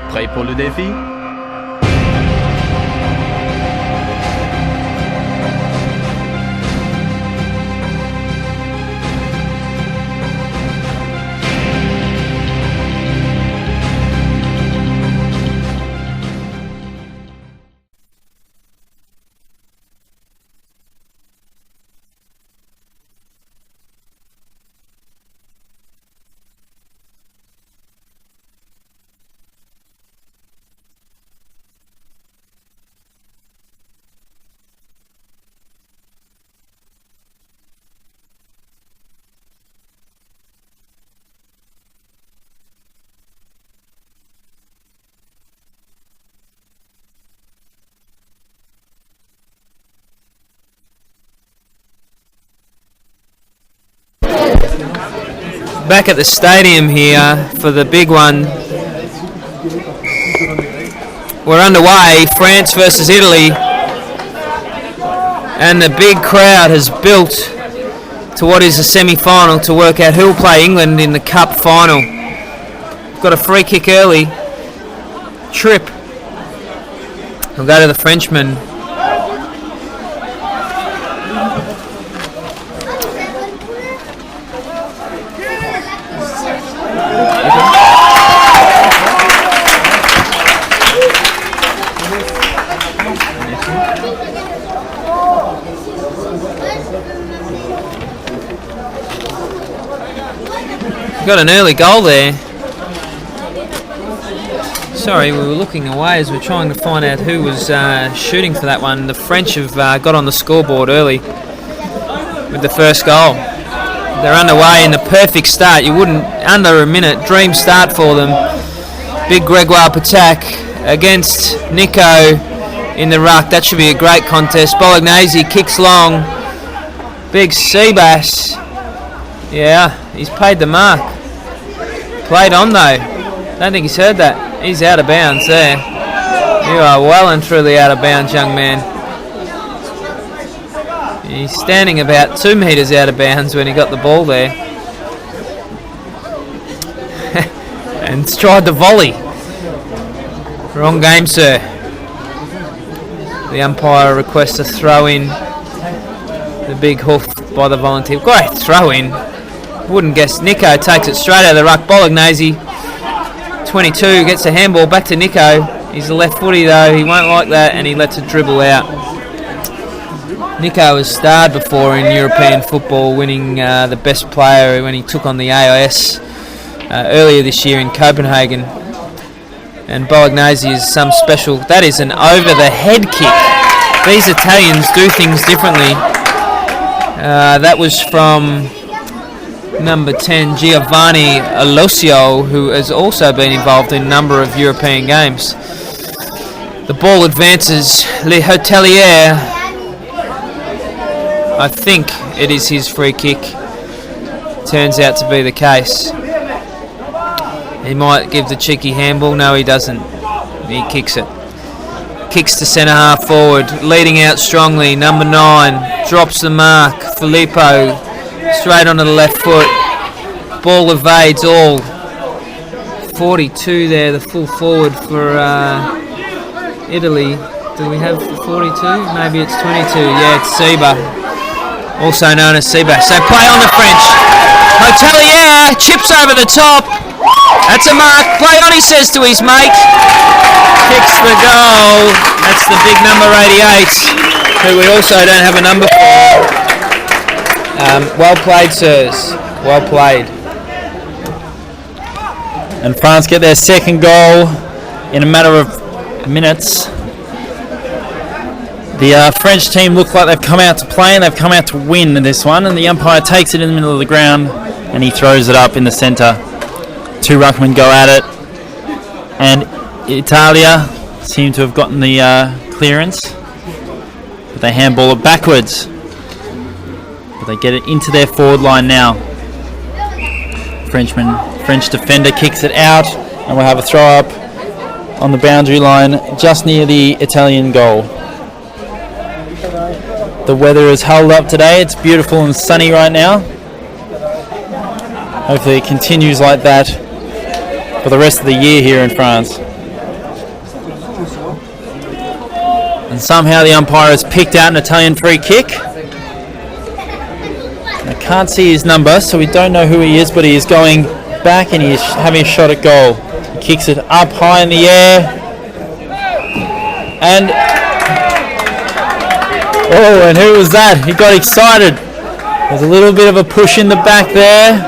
Prêt pour le défi? Back at the stadium here for the big one. We're underway, France versus Italy, and the big crowd has built to what is a semi-final to work out who will play England in the cup final. Got a free kick early. Trip. We'll go to the Frenchman. Got an early goal there. Sorry, we were looking away as we're trying to find out who was shooting for that one. The French have got on the scoreboard early with the first goal. They're underway in the perfect start. You wouldn't, under a minute, dream start for them. Big Gregoire attack against Nico in the ruck. That should be a great contest. Bolognese kicks long. Big Seabass. Yeah, he's paid the mark. Played on though. Don't think he's heard that. He's out of bounds there. You are well and truly out of bounds, young man. He's standing about 2 metres out of bounds when he got the ball there. And tried the volley. Wrong game, sir. The umpire requests a throw in. The big hoof by the volunteer. Great throw in. Wouldn't guess. Nico takes it straight out of the ruck. Bolognese, 22, gets a handball back to Nico. He's a left footy though. He won't like that, and he lets it dribble out. Nico has starred before in European football, winning the best player when he took on the AIS earlier this year in Copenhagen. And Bolognese is some special. That is an over-the-head kick. These Italians do things differently. That was from number 10, Giovanni Alosio, who has also been involved in a number of European games. The ball advances. Le Hotelier, I think it is his free kick. Turns out to be the case. He might give the cheeky handball. No, he doesn't. He kicks it. Kicks to centre half forward. Leading out strongly. Number 9. Drops the mark. Filippo. Straight onto the left foot. Ball evades all. 42 there, the full forward for Italy. Do we have 42? Maybe it's 22. Yeah, it's Seba. Also known as Seba. So play on the French. Hotelier chips over the top. That's a mark. Play on, he says to his mate. Kicks the goal. That's the big number 88, who we also don't have a number for. Well played, sirs. Well played. And France get their second goal in a matter of minutes. The French team look like they've come out to play and they've come out to win this one. And the umpire takes it in the middle of the ground and he throws it up in the centre. 2 ruckmen go at it. And Italia seem to have gotten the clearance. But they handball it backwards. But they get it into their forward line now. French defender kicks it out, and we'll have a throw up on the boundary line just near the Italian goal. The weather is held up today. It's beautiful and sunny right now. Hopefully it continues like that for the rest of the year here in France. And somehow the umpire has picked out an Italian free kick. I can't see his number, so we don't know who he is, but he is going back and he is having a shot at goal. He kicks it up high in the air. And who was that? He got excited. There's a little bit of a push in the back there,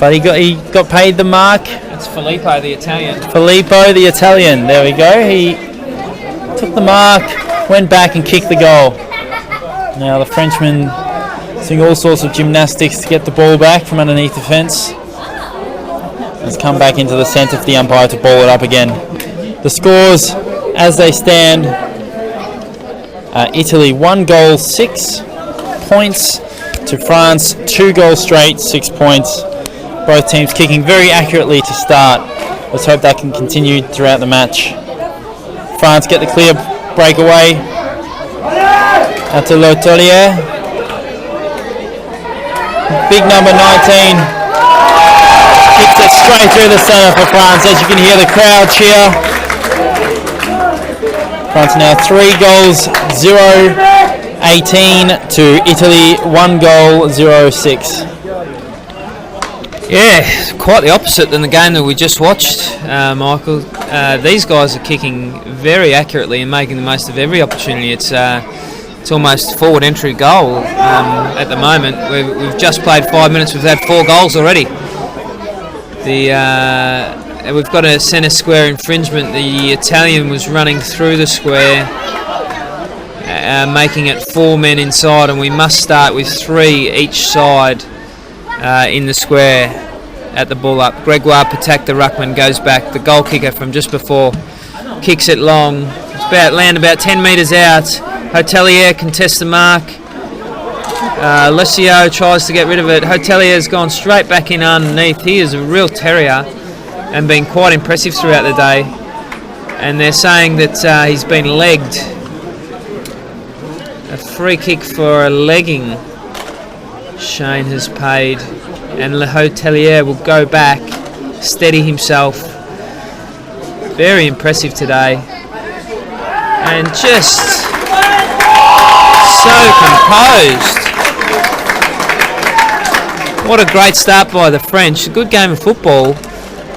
but he got paid the mark. It's Filippo, the Italian. Filippo, the Italian. There we go. He took the mark, went back and kicked the goal. Now the Frenchman doing all sorts of gymnastics to get the ball back from underneath the fence. It's come back into the centre for the umpire to ball it up again. The scores as they stand: Italy 1 goal 6 points to France 2 goals straight 6 points. Both teams kicking very accurately to start. Let's hope that can continue throughout the match. France get the clear breakaway out to L'Hôtelier. Big number 19 kicks it straight through the centre for France. As you can hear the crowd cheer. France now 3 goals 0-18 to Italy 1 goal 0-6. Yeah, quite the opposite than the game that we just watched, Michael. These guys are kicking very accurately and making the most of every opportunity. It's almost forward entry goal at the moment. We've just played 5 minutes. We've had 4 goals already. We've got a centre square infringement. The Italian was running through the square, making it 4 men inside, and we must start with 3 each side in the square at the ball up. Gregoire Patak, the ruckman, goes back. The goal kicker from just before kicks it long. It's land about 10 metres out. Hotelier contests the mark. Lucio tries to get rid of it. Hotelier's gone straight back in underneath. He is a real terrier and been quite impressive throughout the day. And they're saying that he's been legged. A free kick for a legging Shane has paid, and Le Hotelier will go back, steady himself. Very impressive today, and just so composed. What a great start by the French. A good game of football,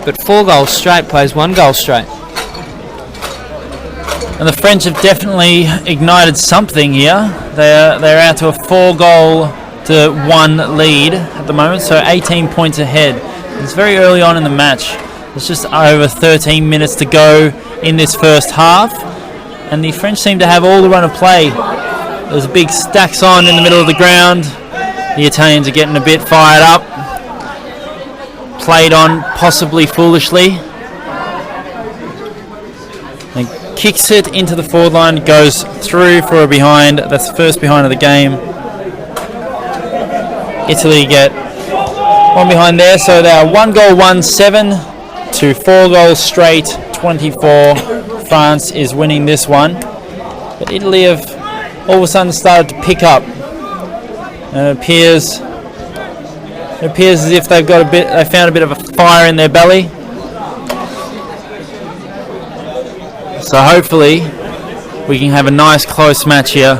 but 4 goals straight plays 1 goal straight. And the French have definitely ignited something here. They're out to a 4-goal-1 lead at the moment, so 18 points ahead. It's very early on in the match. There's just over 13 minutes to go in this first half, and the French seem to have all the run of play. There's a big stacks on in the middle of the ground. The Italians are getting a bit fired up. Played on possibly foolishly. And kicks it into the forward line, goes through for a behind. That's the first behind of the game. Italy get one behind there, so they are 1 goal 1-7 to 4 goals straight 24. France is winning this one, but Italy have all of a sudden started to pick up, and it appears as if they found a bit of a fire in their belly. So hopefully we can have a nice close match here.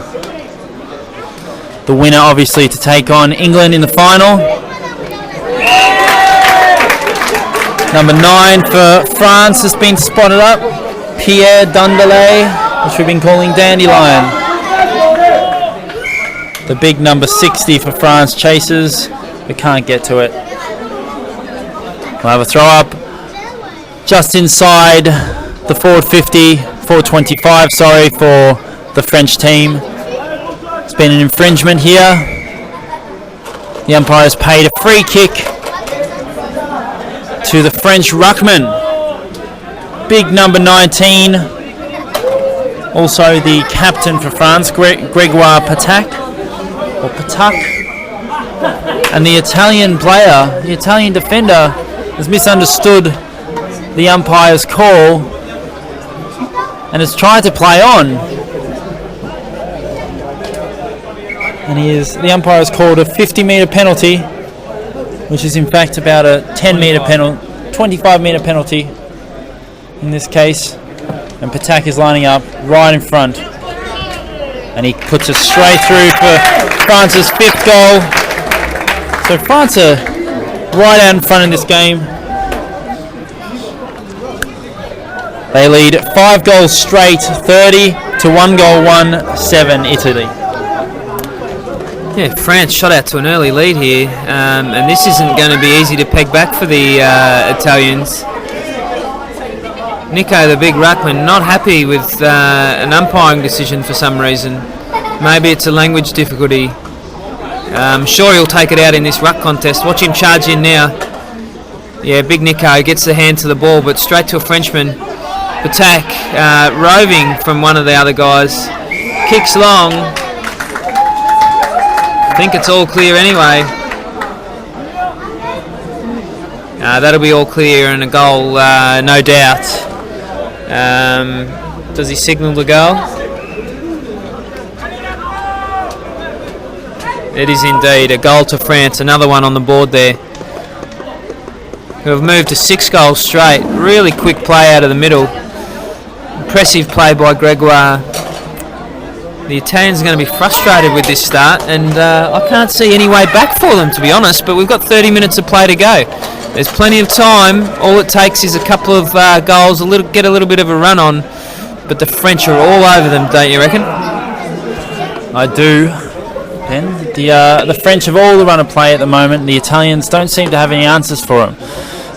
The winner obviously to take on England in the final. Number 9 for France has been spotted up. Pierre Dundelet, which we've been calling Dandelion. The big number 60 for France chases, but can't get to it. We'll have a throw up just inside the forward 50, forward 25, for the French team. It's been an infringement here. The umpire has paid a free kick to the French ruckman. Big number 19. Also the captain for France, Gregoire Patak. And the Italian player, the Italian defender, has misunderstood the umpire's call and has tried to play on. And the umpire has called a 50-metre penalty, which is in fact about a 10-metre penalty, 25-metre penalty in this case. And and Patak is lining up right in front. And he puts it straight through for France's 5th goal. So France are right out in front in this game. They lead 5 goals straight, 30 to 1 goal, 1-7 Italy. Yeah, France shot out to an early lead here, and this isn't going to be easy to peg back for the Italians. Nico, the big ruckman, not happy with an umpiring decision for some reason. Maybe it's a language difficulty. I'm sure he'll take it out in this ruck contest. Watch him charge in now. Yeah, big Nico gets the hand to the ball, but straight to a Frenchman. Attack, roving from one of the other guys. Kicks long. I think it's all clear anyway. That'll be all clear and a goal, no doubt. Does he signal the goal? It is indeed a goal to France. Another one on the board there. Who have moved to 6 goals straight. Really quick play out of the middle. Impressive play by Gregoire. The Italians are going to be frustrated with this start, and I can't see any way back for them, to be honest, but we've got 30 minutes of play to go. There's plenty of time. All it takes is a couple of goals, get a little bit of a run on, but the French are all over them, don't you reckon? I do, Ben. The French have all the run of play at the moment. The Italians don't seem to have any answers for them.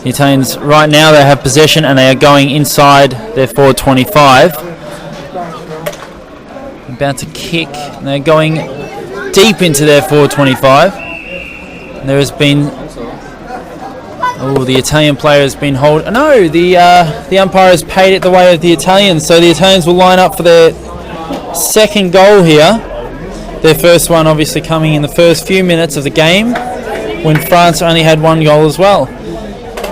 The Italians, right now, they have possession and they are going inside their forward 25. About to kick, and they're going deep into their forward 25. And there has been... Oh, the Italian player has been holding... No, the umpire has paid it the way of the Italians, so the Italians will line up for their 2nd goal here. Their first one obviously coming in the first few minutes of the game, when France only had 1 goal as well.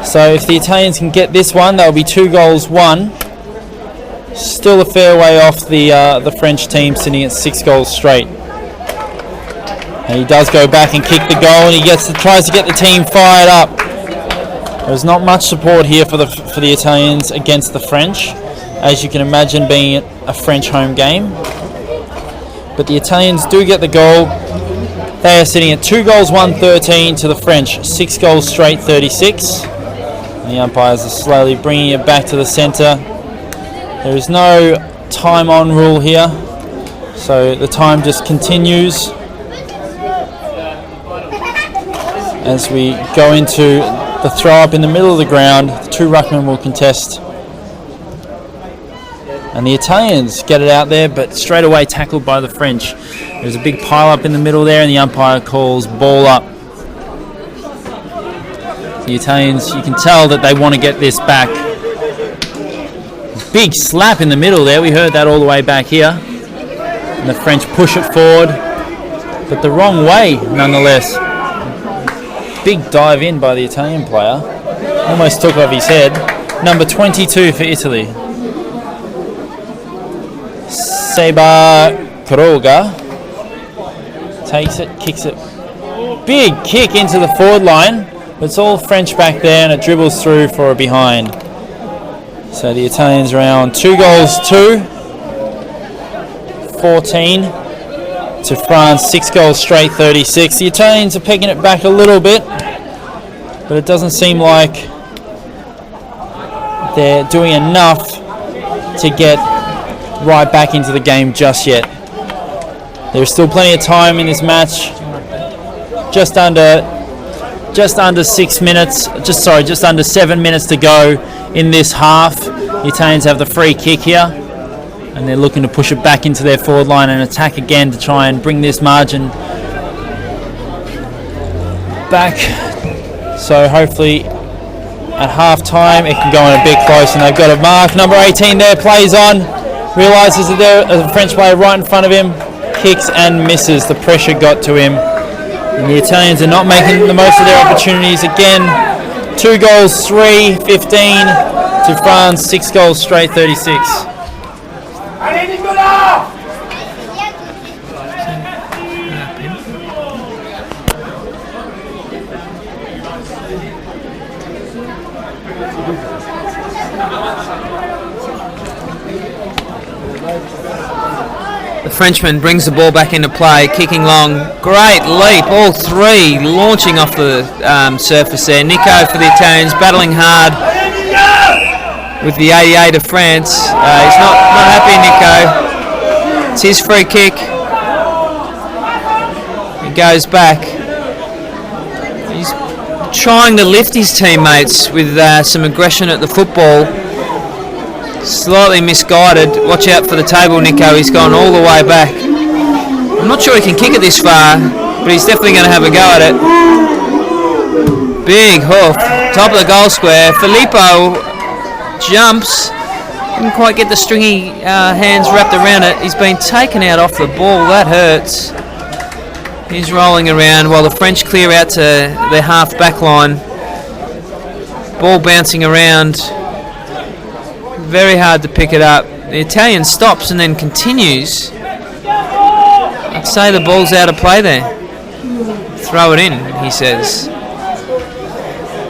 So if the Italians can get this one, that will be 2 goals, 1. Still a fair way off the French team, sitting at 6 goals straight. And he does go back and kick the goal, and he tries to get the team fired up. There's not much support here for the Italians against the French, as you can imagine, being a French home game. But the Italians do get the goal. They are sitting at 2 goals, 1-13 to the French, 6 goals straight, 36. And the umpires are slowly bringing it back to the centre. There is no time on rule here, so the time just continues as we go into the throw up in the middle of the ground. The 2 ruckmen will contest, and the Italians get it out there, but straight away tackled by the French. There's a big pile up in the middle there, and the umpire calls ball up. The Italians, you can tell that they want to get this back. Big slap in the middle there, we heard that all the way back here. And the French push it forward, but the wrong way nonetheless. Big dive in by the Italian player. Almost took off his head. Number 22 for Italy. Seba Kroga takes it, kicks it. Big kick into the forward line. But it's all French back there, and it dribbles through for a behind. So the Italians are on 2 goals, 14 to France, 6 goals straight, 36. The Italians are pegging it back a little bit, but it doesn't seem like they're doing enough to get right back into the game just yet. There's still plenty of time in this match. Just under 6 minutes, just under 7 minutes to go in this half. The Italians have the free kick here, and they're looking to push it back into their forward line and attack again to try and bring this margin back. So hopefully at half time it can go in a bit close, and they've got a mark. Number 18 there plays on, realises that there's a French player right in front of him, kicks and misses. The pressure got to him. And the Italians are not making the most of their opportunities again. 2 goals, 15 to France, 6 goals straight, 36. The Frenchman brings the ball back into play, kicking long. Great leap, all three launching off the surface there. Nico for the Italians, battling hard with the 88 of France. He's not happy, Nico. It's his free kick. He goes back. He's trying to lift his teammates with some aggression at the football. Slightly misguided. Watch out for the table, Nico. He's gone all the way back. I'm not sure he can kick it this far, but he's definitely going to have a go at it. Big hoof. Top of the goal square. Filippo jumps. Didn't quite get the stringy hands wrapped around it. He's been taken out off the ball. That hurts. He's rolling around while the French clear out to their half back line. Ball bouncing around. Very hard to pick it up. The Italian stops and then continues. I'd say the ball's out of play there. Throw it in, he says.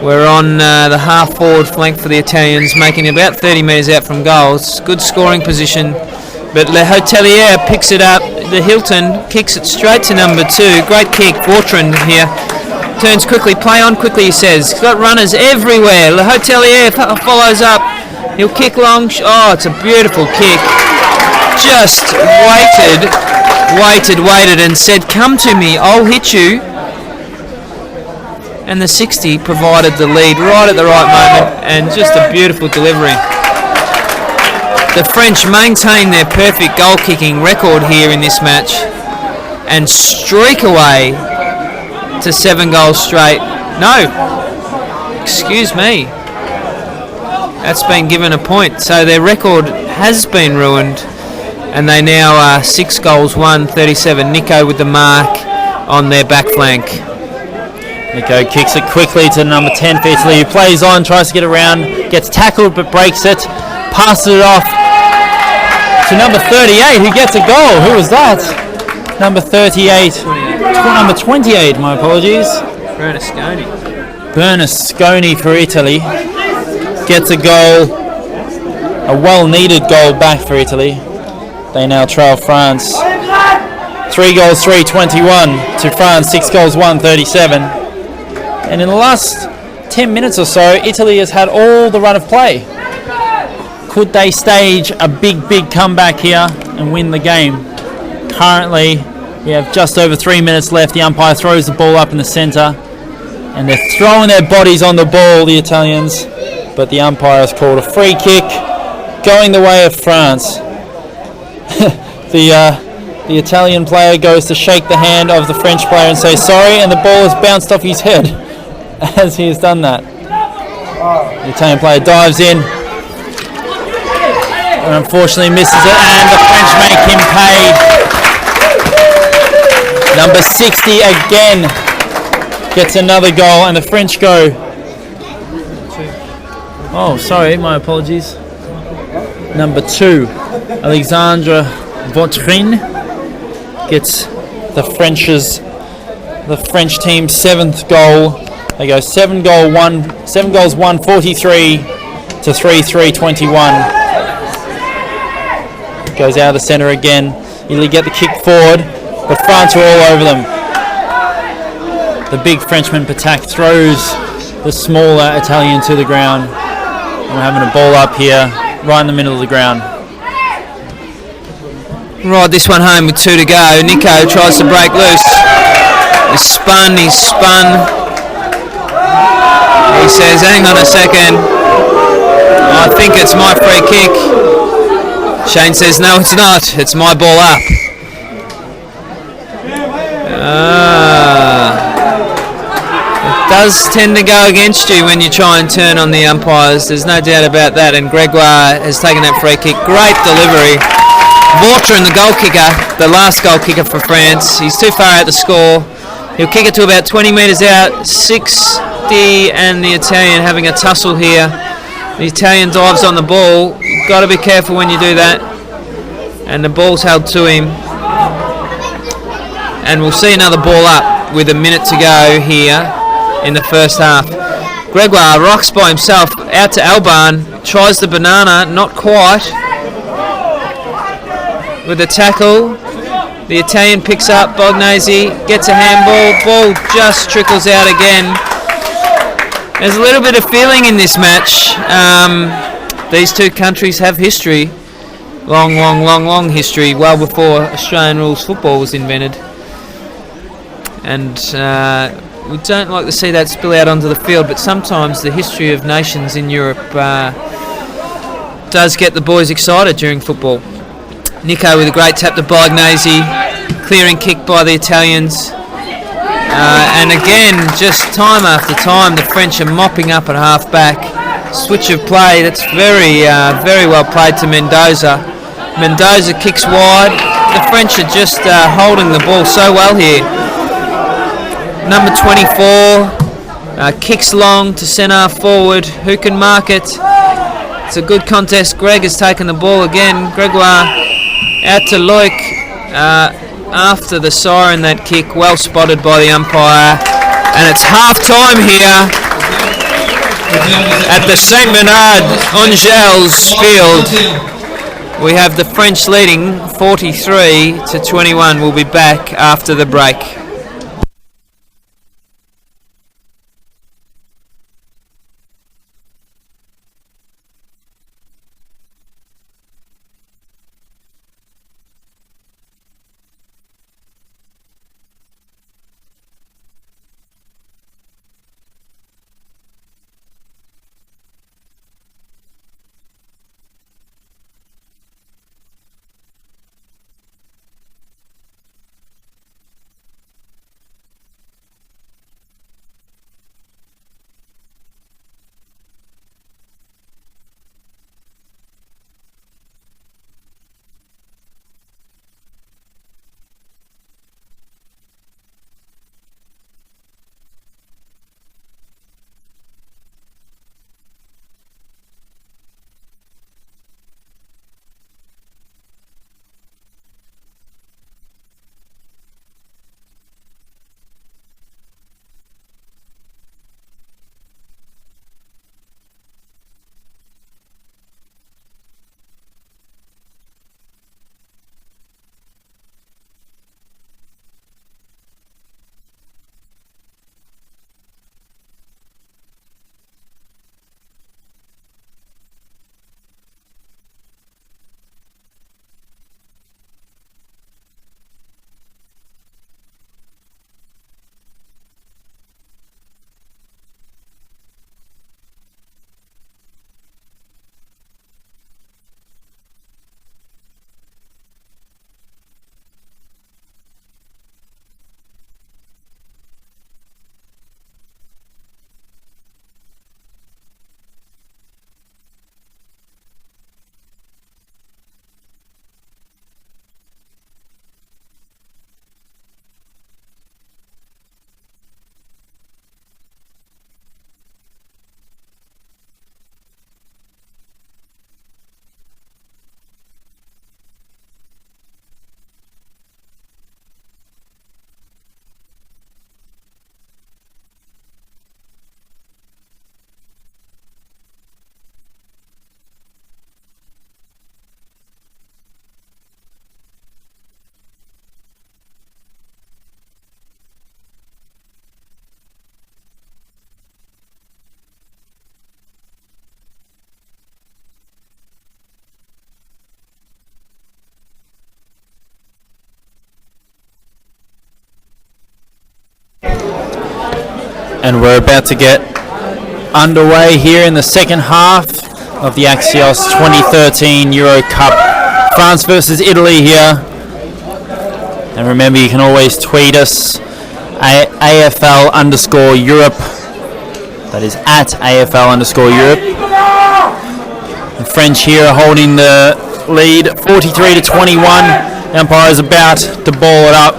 We're on the half forward flank for the Italians, making about 30 metres out from goals. Good scoring position, but Le Hotelier picks it up. The Hilton kicks it straight to number 2. Great kick, Vautrin here. Turns quickly, play on quickly, he says. He's got runners everywhere. Le Hotelier follows up. He'll kick long. Oh, it's a beautiful kick. Just waited and said, come to me, I'll hit you. And the 60 provided the lead right at the right moment, and just a beautiful delivery. The French maintain their perfect goal kicking record here in this match and streak away to 7 goals straight. No, excuse me. That's been given a point. So their record has been ruined, and they now are 6 goals, 1-37. Nico with the mark on their back flank. Nico kicks it quickly to number 10 for Italy, who plays on, tries to get around, gets tackled but breaks it, passes it off to number 38, who gets a goal. Who was that? Number 38. Number 28, my apologies. Bernasconi for Italy. Gets a goal, a well-needed goal back for Italy. They now trail France 3 goals, 3-21 to France, 6 goals, 1-37. And in the last 10 minutes or so, Italy has had all the run of play. Could they stage a big comeback here and win the game? Currently, we have just over 3 minutes left. The umpire throws the ball up in the centre, and they're throwing their bodies on the ball, the Italians. But the umpire has called a free kick going the way of France. The Italian player goes to shake the hand of the French player and say sorry, and the ball has bounced off his head as he has done that. The Italian player dives in and unfortunately misses it, and the French make him pay. Number 60 again gets another goal, and the French go. Oh, sorry, my apologies. Number 2, Alexandre Vautrin gets the French team's 7th goal. They go 7 goals, 143 to 3-21. Goes out of the centre again. Italy get the kick forward, but France are all over them. The big Frenchman Patak throws the smaller Italian to the ground. We're having a ball up here, right in the middle of the ground. Right, this one home with 2 to go. Nico tries to break loose. He's spun. He says, hang on a second. I think it's my free kick. Shane says, no, it's not. It's my ball up. It does tend to go against you when you try and turn on the umpires. There's no doubt about that. And Gregoire has taken that free kick. Great delivery. Vautrin, the goal kicker, the last goal kicker for France. He's too far out to score. He'll kick it to about 20 metres out. 60 and the Italian having a tussle here. The Italian dives on the ball. You've got to be careful when you do that. And the ball's held to him. And we'll see another ball up with a minute to go here in the first half. Gregoire rocks by himself out to Alban. Tries the banana, not quite. With the tackle. The Italian picks up, Bognesi gets a handball, ball just trickles out again. There's a little bit of feeling in this match. These two countries have history, long history, well before Australian rules football was invented. And we don't like to see that spill out onto the field, but sometimes the history of nations in Europe does get the boys excited during football. Nico with a great tap to Bognesi, clearing kick by the Italians. And again, just time after time, the French are mopping up at half-back. Switch of play, that's very well played to Mendoza. Mendoza kicks wide. The French are just holding the ball so well here. Number 24 kicks long to centre forward. Who can mark it? It's a good contest. Greg has taken the ball again. Gregoire out to Loic after the siren, that kick. Well spotted by the umpire. And it's half time here at the St. Bernard Angels field. We have the French leading 43-21. We'll be back after the break. And we're about to get underway here in the second half of the Axios 2013 Euro Cup. France versus Italy here. And remember, you can always tweet us, AFL_Europe. That is at AFL_Europe. The French here are holding the lead 43-21. The umpire is about to ball it up.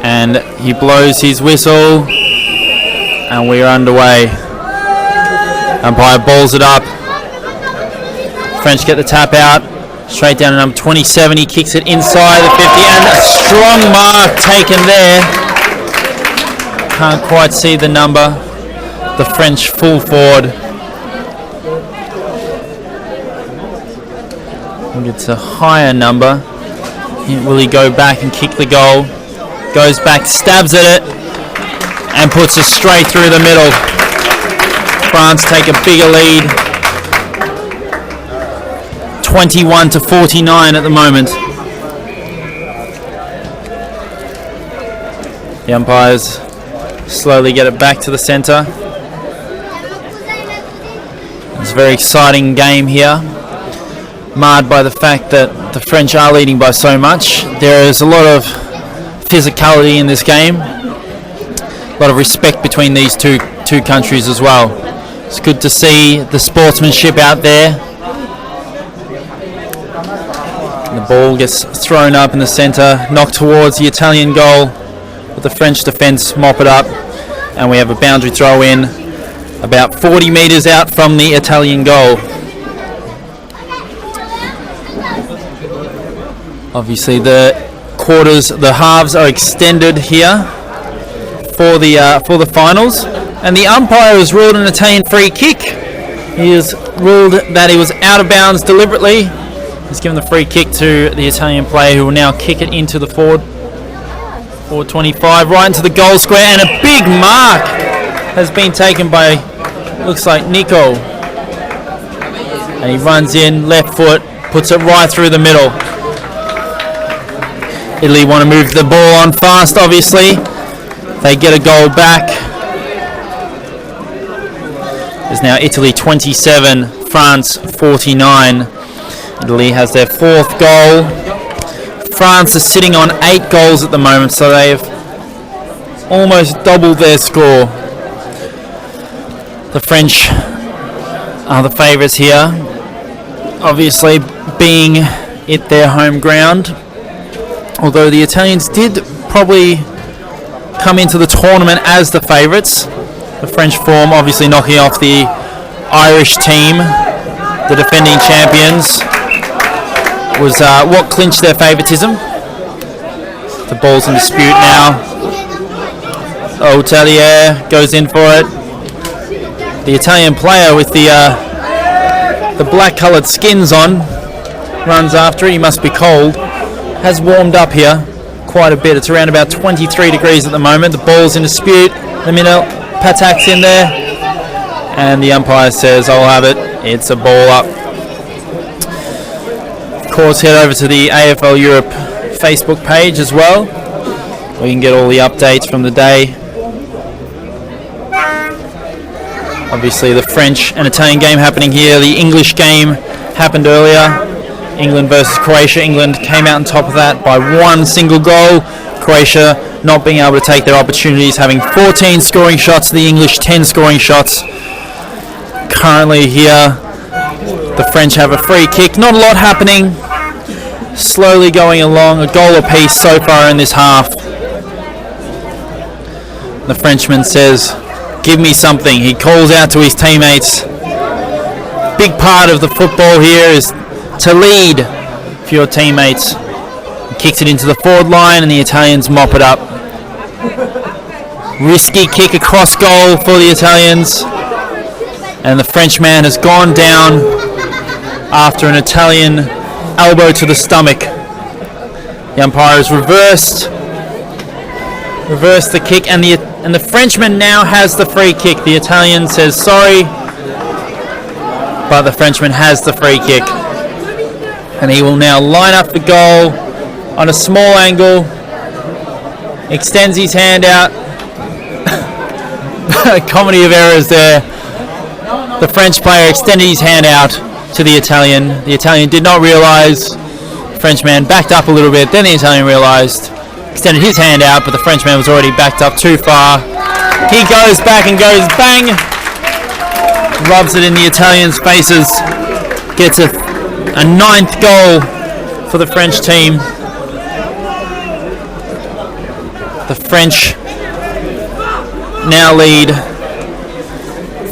And he blows his whistle, and we're underway. Umpire balls it up. French get the tap out, straight down to number 27. He kicks it inside the 50, and a strong mark taken there. Can't quite see the number. The French full forward It's a higher number. Will he go back and kick the goal? Goes back, stabs at it, and puts it straight through the middle. France take a bigger lead. 21-49 at the moment. The umpires slowly get it back to the centre. It's a very exciting game here, marred by the fact that the French are leading by so much. There is a lot of physicality in this game, a lot of respect between these two countries as well. It's good to see the sportsmanship out there. The ball gets thrown up in the centre, knocked towards the Italian goal, but the French defence mop it up, and we have a boundary throw in about 40 metres out from the Italian goal. Obviously the halves are extended here for the finals, and the umpire has ruled an Italian free kick. He has ruled that he was out of bounds deliberately. He's given the free kick to the Italian player, who will now kick it into the forward 25, right into the goal square, and a big mark has been taken by, looks like, Nico. And he runs in, left foot, puts it right through the middle. Italy want to move the ball on fast, obviously. They get a goal back. There's now Italy 27, France 49. Italy has their fourth goal. France is sitting on 8 goals at the moment, so they've almost doubled their score. The French are the favourites here, obviously being it their home ground. Although the Italians did probably come into the tournament as the favourites. The French form obviously knocking off the Irish team, the defending champions, was what clinched their favouritism. The ball's in dispute now. Hotelier goes in for it. The Italian player with the black coloured skins on runs after it. He must be cold. Has warmed up here quite a bit. It's around about 23 degrees at the moment. The ball's in dispute. The minute Patak's in there, and the umpire says, "I'll have it. It's a ball up." Of course, head over to the AFL Europe Facebook page as well, where you can get all the updates from the day. Obviously, the French and Italian game happening here. The English game happened earlier. England versus Croatia. England came out on top of that by 1 single goal. Croatia not being able to take their opportunities, having 14 scoring shots, the English 10 scoring shots. Currently here, the French have a free kick. Not a lot happening. Slowly going along, a goal apiece so far in this half. The Frenchman says, "Give me something." He calls out to his teammates. Big part of the football here is to lead for your teammates. He kicks it into the forward line, and the Italians mop it up. Risky kick across goal for the Italians, and the Frenchman has gone down after an Italian elbow to the stomach. The umpire has reversed the kick, and the Frenchman now has the free kick. The Italian says sorry, but the Frenchman has the free kick. And he will now line up the goal on a small angle, extends his hand out. Comedy of errors there. The French player extended his hand out to the Italian. The Italian did not realise. The Frenchman backed up a little bit, then the Italian realised, extended his hand out, but the Frenchman was already backed up too far. He goes back and goes bang, rubs it in the Italians' faces, gets a 9th goal for the French team. The French now lead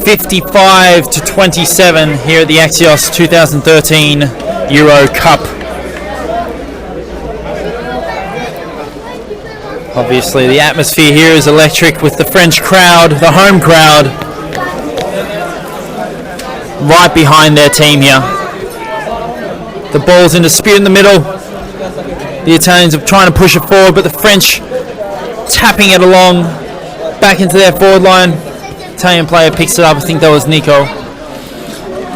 55-27 here at the Axios 2013 Euro Cup. Obviously the atmosphere here is electric with the French crowd, the home crowd, right behind their team here. The ball's in dispute in the middle. The Italians are trying to push it forward, but the French tapping it along back into their forward line. Italian player picks it up. I think that was Nico.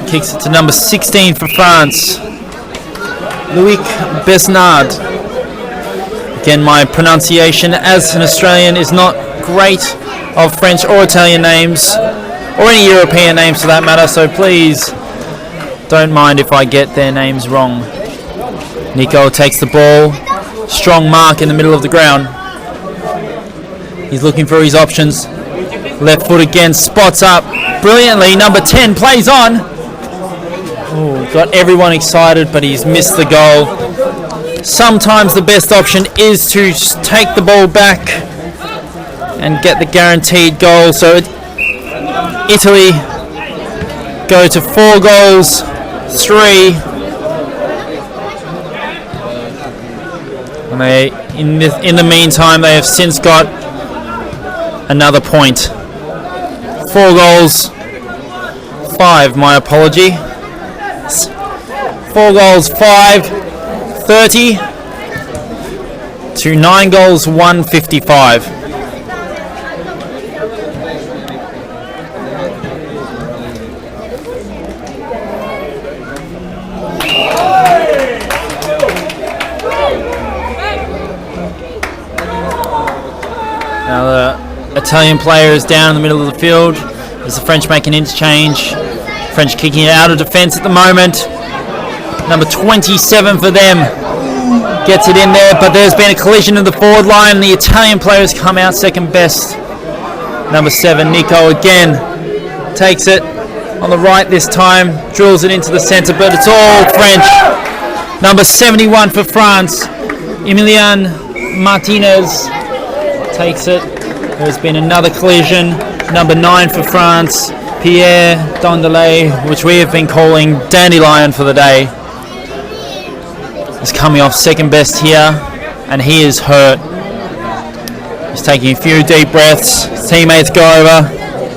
Kicks it to number 16 for France, Loic Besnard. Again, my pronunciation as an Australian is not great of French or Italian names, or any European names for that matter, so please don't mind if I get their names wrong. Nico takes the ball, strong mark in the middle of the ground. He's looking for his options. Left foot again, spots up brilliantly. Number 10 plays on. Ooh, got everyone excited, but he's missed the goal. Sometimes the best option is to take the ball back and get the guaranteed goal. So Italy go to 4 goals, 3. And they, in the meantime, they have since got another point. 4 goals, 5. My apology. 4 goals, 5, 30 to 9 goals, 155. Now the Italian player is down in the middle of the field as the French make an interchange. French kicking it out of defence at the moment. Number 27 for them gets it in there, but there's been a collision in the forward line. The Italian players come out second best. Number 7, Nico again takes it on the right this time, drills it into the centre, but it's all French. Number 71 for France, Emilian Martinez takes it. There's been another collision. Number 9 for France, Pierre Dondelay, which we have been calling Dandelion for the day, is coming off second best here, and he is hurt. He's taking a few deep breaths. His teammates go over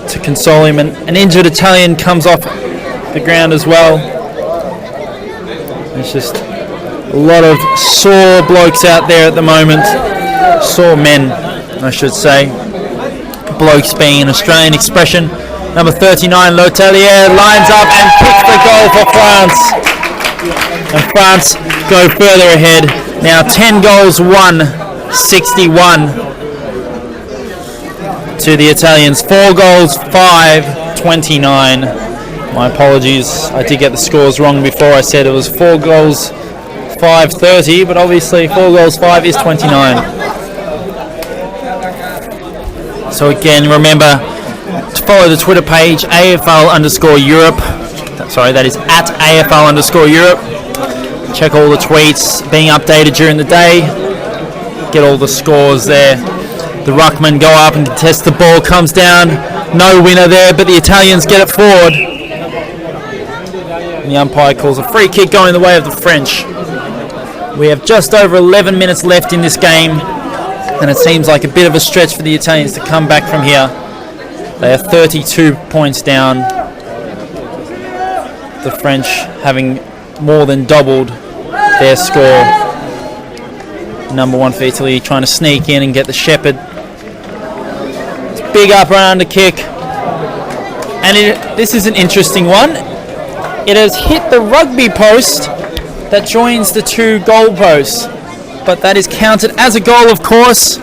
to console him, and an injured Italian comes off the ground as well. There's just a lot of sore blokes out there at the moment. Sore men, I should say. Blokes being an Australian expression. Number 39, L'Hotelier, lines up and kicks the goal for France. And France go further ahead. Now 10 goals, 161 to the Italians. 4 goals, 529. My apologies, I did get the scores wrong before. I said it was 4 goals, 530, but obviously 4 goals, 5 is 29. So again, remember to follow the Twitter page, AFL_Europe. Sorry, that is at AFL_Europe. Check all the tweets being updated during the day. Get all the scores there. The ruckman go up and contest the ball, comes down. No winner there, but the Italians get it forward. And the umpire calls a free kick going the way of the French. We have just over 11 minutes left in this game, and it seems like a bit of a stretch for the Italians to come back from here. They are 32 points down. The French having more than doubled their score. Number 1 for Italy trying to sneak in and get the shepherd. It's a big up and under kick. And this is an interesting one. It has hit the rugby post that joins the 2 goal posts. But that is counted as a goal, of course.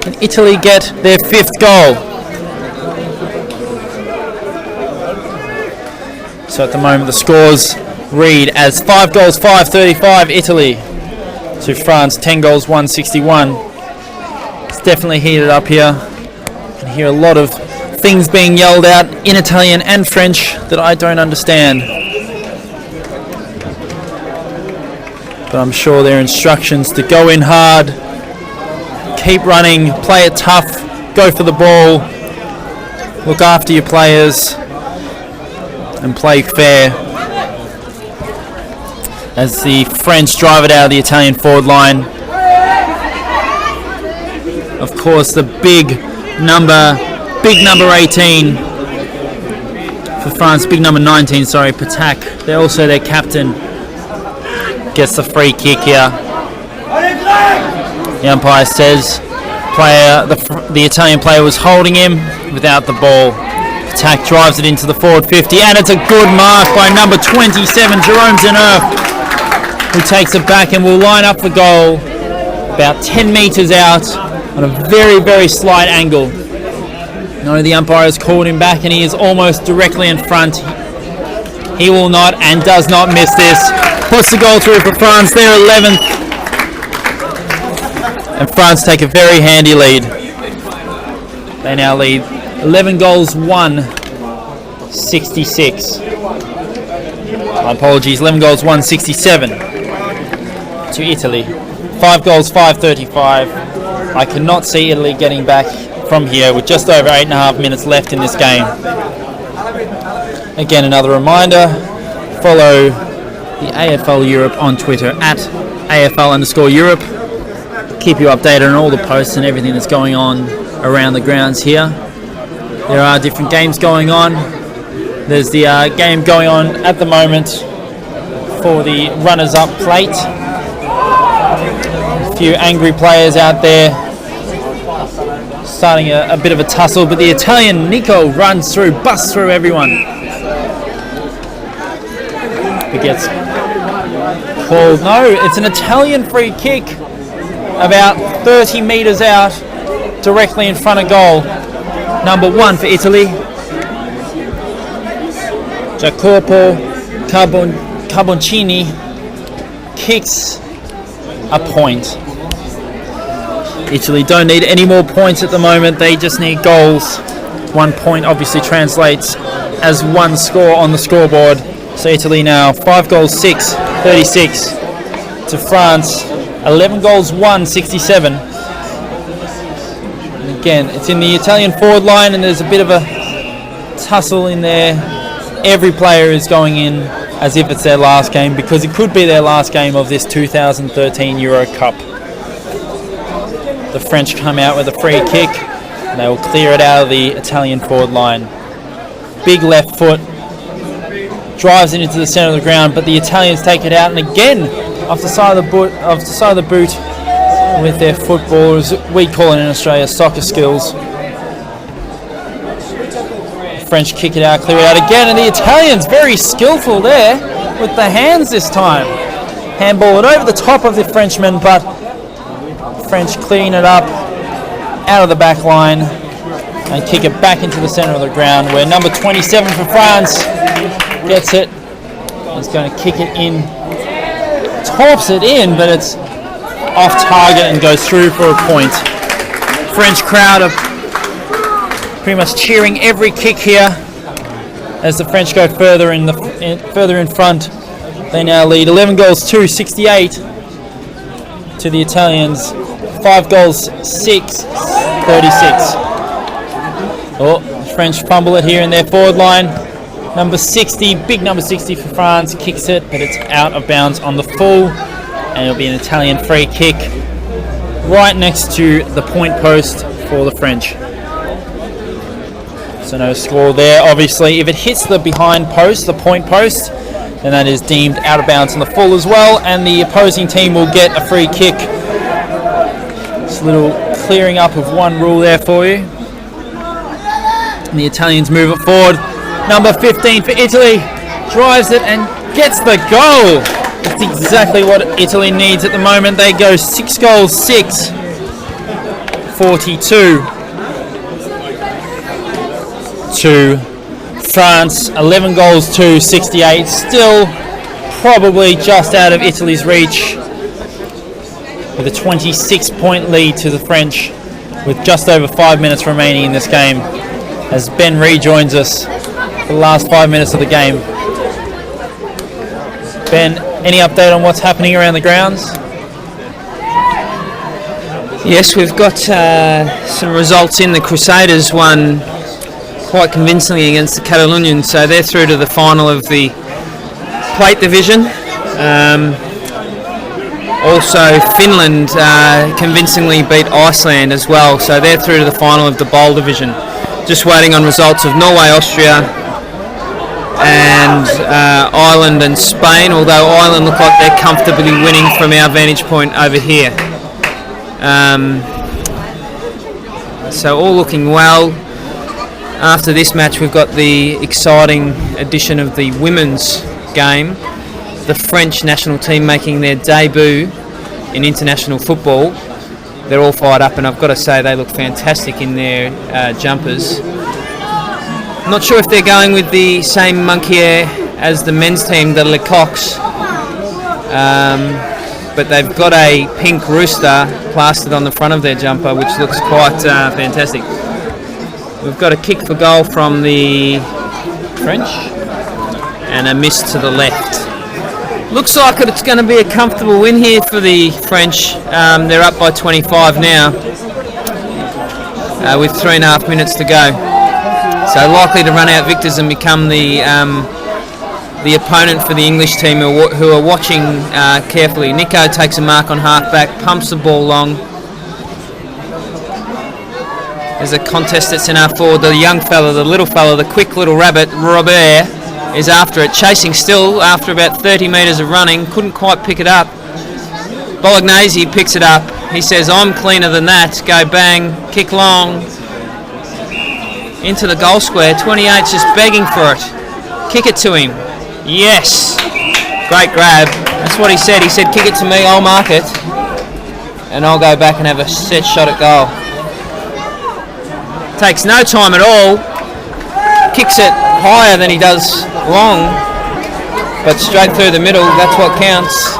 And Italy get their 5th goal. So at the moment the scores read as 5 goals, 535 Italy to France, 10 goals, 161. It's definitely heated up here. You can hear a lot of things being yelled out in Italian and French that I don't understand. But I'm sure there are instructions to go in hard, keep running, play it tough, go for the ball, look after your players, and play fair. As the French drive it out of the Italian forward line. Of course, the big number 18 for France, big number 19, sorry, Patak. They're also their captain. gets the free kick here. The umpire says the Italian player was holding him without the ball. Attack drives it into the forward 50, and it's a good mark by number 27, Jerome Zenerf, who takes it back and will line up for goal about 10 metres out on a very, very slight angle. No, the umpire has called him back and he is almost directly in front. He will not and does not miss this. Puts the goal through for France. They're 11th. And France take a very handy lead. They now lead 11 goals, 1-66. My apologies, 11 goals, 1-67 to Italy. 5 goals, 5-35. I cannot see Italy getting back from here with just over 8.5 minutes left in this game. Again, another reminder, follow the AFL Europe on Twitter at AFL_Europe. Keep you updated on all the posts and everything that's going on around the grounds here. There are different games going on. There's the game going on at the moment for the runners-up plate. A few angry players out there starting a bit of a tussle, but the Italian Nico runs through, busts through everyone. It gets called. No, it's an Italian free kick about 30 metres out, directly in front of goal. Number 1 for Italy, Jacopo Carboncini kicks a point. Italy don't need any more points at the moment, they just need goals. 1 point obviously translates as 1 score on the scoreboard. So Italy now 5 goals, 6-36 to France, 11 goals, 1-67. And again, it's in the Italian forward line and there's a bit of a tussle in there. Every player is going in as if it's their last game, because it could be their last game of this 2013 Euro Cup. The French come out with a free kick and they will clear it out of the Italian forward line. Big left foot, drives it into the centre of the ground, but the Italians take it out, and again off the side of the boot with their footballers, we call it in Australia soccer skills. The French kick it out, clear it out again, and the Italians very skillful there with the hands this time. Handball it over the top of the Frenchman, but French clean it up out of the back line and kick it back into the centre of the ground, where number 27 for France gets it. He's going to kick it in, tops it in, but it's off target and goes through for a point. French crowd are pretty much cheering every kick here as the French go further in front. They now lead 11 goals, 2-68 to the Italians. 5 goals, 6-36. Oh, the French fumble it here in their forward line. Number 60, big number 60 for France, kicks it, but it's out of bounds on the full, and it'll be an Italian free kick right next to the point post for the French. So no score there. Obviously, if it hits the behind post, the point post, then that is deemed out of bounds on the full as well, and the opposing team will get a free kick. Just a little clearing up of one rule there for you. And the Italians move it forward. Number 15 for Italy drives it and gets the goal. That's exactly what Italy needs at the moment. They go 6 goals, 6-42 to France. 11 goals, 2-68. Still probably just out of Italy's reach, with a 26-point lead to the French with just over 5 minutes remaining in this game, as Ben rejoins us for the last 5 minutes of the game. Ben, any update on what's happening around the grounds? Yes, we've got some results in. The Crusaders won quite convincingly against the Catalonians, so they're through to the final of the plate division. Also, Finland convincingly beat Iceland as well, so they're through to the final of the bowl division. Just waiting on results of Norway, Austria, and Ireland and Spain, although Ireland look like they're comfortably winning from our vantage point over here. So all looking well. After this match, we've got the exciting addition of the women's game. The French national team making their debut in international football. They're all fired up, and I've got to say they look fantastic in their jumpers. I'm not sure if they're going with the same monkey hair as the men's team, the Le Coqs, but they've got a pink rooster plastered on the front of their jumper, which looks quite fantastic. We've got a kick for goal from the French and a miss to the left. Looks like it's going to be a comfortable win here for the French. They're up by 25 now with 3.5 minutes to go. So likely to run out victors and become the opponent for the English team who are watching carefully. Nico takes a mark on half-back, pumps the ball long. There's a contest that's in our forward. The young fella, the little fella, the quick little rabbit, Robert, is after it, chasing still after about 30 metres of running. Couldn't quite pick it up. Bolognese picks it up. He says, I'm cleaner than that. Go bang, kick long. Into the goal square. 28's just begging for it. Kick it to him. Yes. Great grab. That's what he said. He said, kick it to me, I'll mark it. And I'll go back and have a set shot at goal. Takes no time at all. Kicks it higher than he does long. But straight through the middle, that's what counts.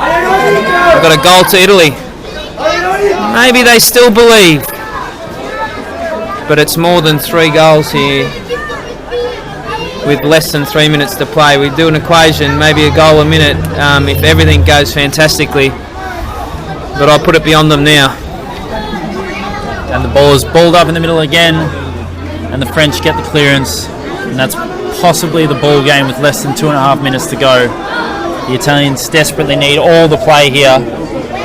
We've got a goal to Italy. Maybe they still believe. But it's more than 3 goals here with less than 3 minutes to play. We do an equation, maybe a goal a minute if everything goes fantastically. But I'll put it beyond them now. And the ball is balled up in the middle again, and the French get the clearance, and that's possibly the ball game with less than 2.5 minutes to go. The Italians desperately need all the play here.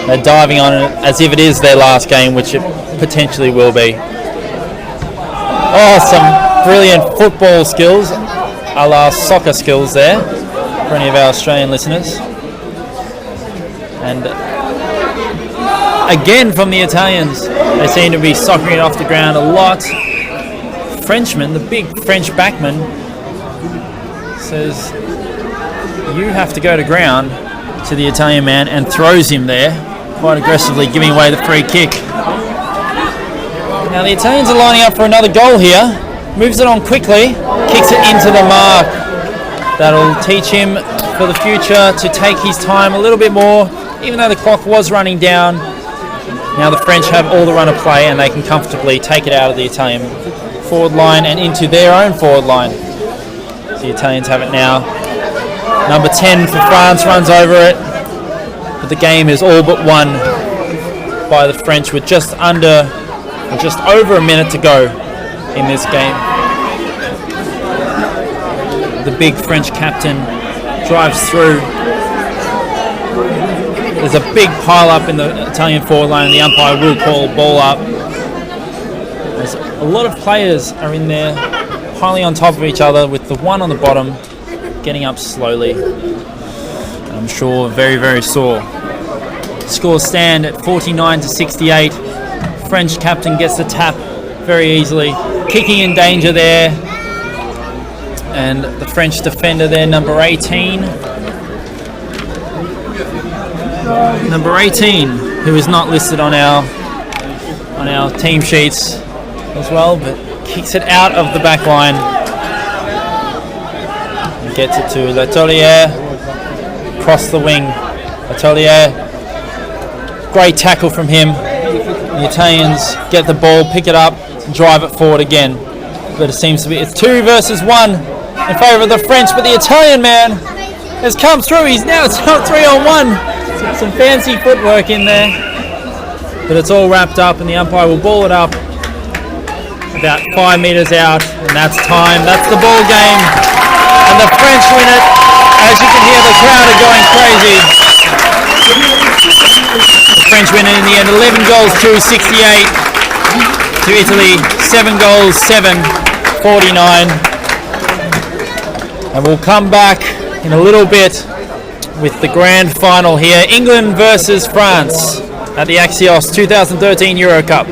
They're diving on it as if it is their last game, which it potentially will be. Oh, some brilliant football skills, a la soccer skills there, for any of our Australian listeners. And again from the Italians, they seem to be soccering it off the ground a lot. Frenchman, the big French backman, says, you have to go to ground to the Italian man, and throws him there, quite aggressively giving away the free kick. Now the Italians are lining up for another goal here. Moves it on quickly, kicks it into the mark. That'll teach him for the future to take his time a little bit more, even though the clock was running down. Now the French have all the run of play, and they can comfortably take it out of the Italian forward line and into their own forward line. The Italians have it now. Number 10 for France runs over it, but the game is all but won by the French with just over a minute to go in this game. The big French captain drives through. There's a big pile up in the Italian forward line, and the umpire will call ball up. There's a lot of players are in there, piling on top of each other, with the one on the bottom getting up slowly. And I'm sure very, very sore. Scores stand at 49-68. French captain gets the tap very easily. Kicking in danger there. And the French defender there, number 18. Number 18, who is not listed on our team sheets as well, but kicks it out of the back line and gets it to Letelier across the wing. Letelier, great tackle from him. The Italians get the ball, pick it up, and drive it forward again. But it seems to be it's 2 versus 1 in favour of the French, but the Italian man has come through. He's now 3-on-1. Some fancy footwork in there, but it's all wrapped up, and the umpire will ball it up about 5 metres out, and that's time. That's the ball game, and the French win it. As you can hear, the crowd are going crazy. The French win it in the end, 11 goals to 68 to Italy, 7 goals, 7, 49. And we'll come back in a little bit with the grand final here. England versus France at the Axios 2013 Euro Cup.